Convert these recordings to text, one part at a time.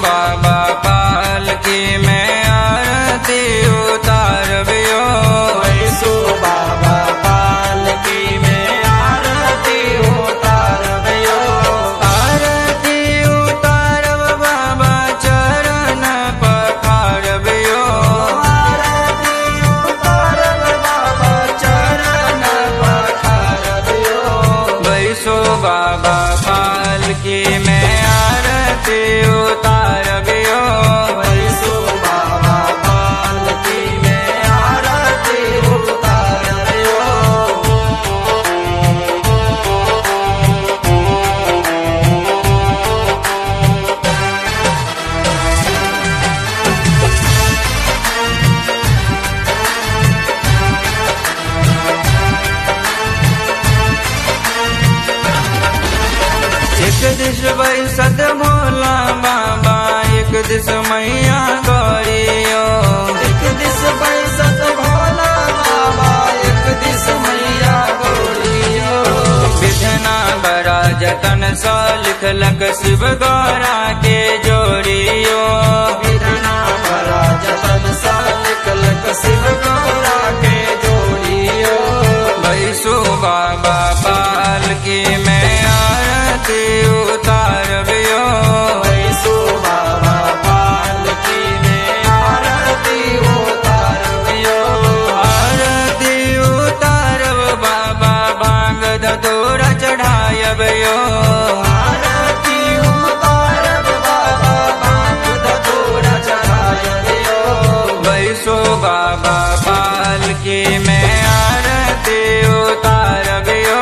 बाबा पालकी में आरती उतारबियो। वैसु बाबा पालकी में आरती उतारबियो। आरती उतारब बाबा चरण पखारबियो। आरती उतारब बाबा चरण पखारबियो। वैसो बाबा पालकी में आरती उतारबियो। वैसु बाबा पालकी में आरती उतारबियो। एक दिस बैसत भोला बाबा, एक दिस मैया गौरियो। एक दिस बैसत भोला बाबा, एक दिस मैया गौरियो। विधना बड़ा जतन सा लिखलक शिव गौरा के जोड़ियो। विधना बड़ा जतन सा लिखलक शिव गौरा के जोड़ियो। वैसु बाबा पालकी में आरती उतारबियो। वैसु बाबा पालकी में आरती उतारबियो। आरती उतारब बाबा भांग धतूरा चढ़ायबियो। आरती उतारब बाबा भांग धतूरा चढ़ायबियो। वैसो बाबा पालकी में आरती उतारबियो।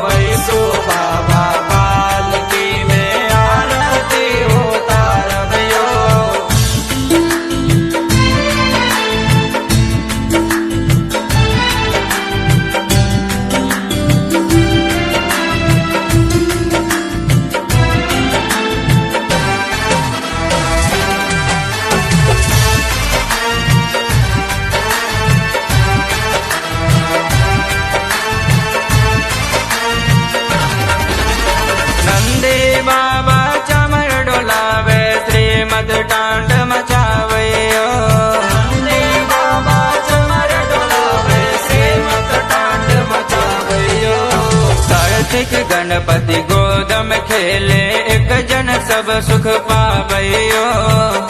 वैसु बाबा पालकी में आरती उतारबियो। नंदी बाबा चमर डोलावे, श्रीमद टांड मचावयो। नंदी बाबा चमर डोलावे, श्रीमद टांड मचावयो। कार्तिक गणपति गोदम खेले, एक जन सब सुख पावयो।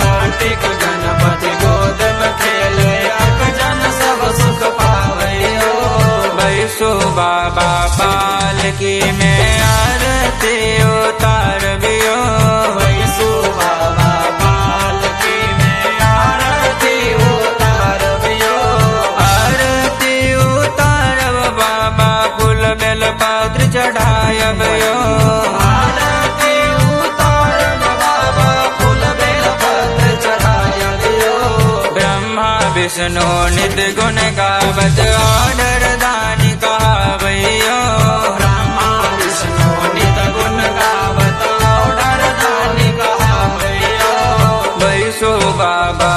कार्तिक गणपति गोदम खेले, एक जन सब सुख पावयो। वैसु बाबा पालकी में आरती उतारबियो। वैसु बाबा पालकी में आरती उतारबियो। आरती उतारब बाबा फूल बेल पत्र चढ़ायबियो। आरती उतारब बाबा फूल बेल पत्र चढ़ायबियो। ब्रह्मा विष्णु नित्य गुण गावत, ऑर्डर दानी कहबयो। ब्रह्मा विष्णु नित गुण गावत, ऑर्डर दानी कहबयो। वैसो बाबा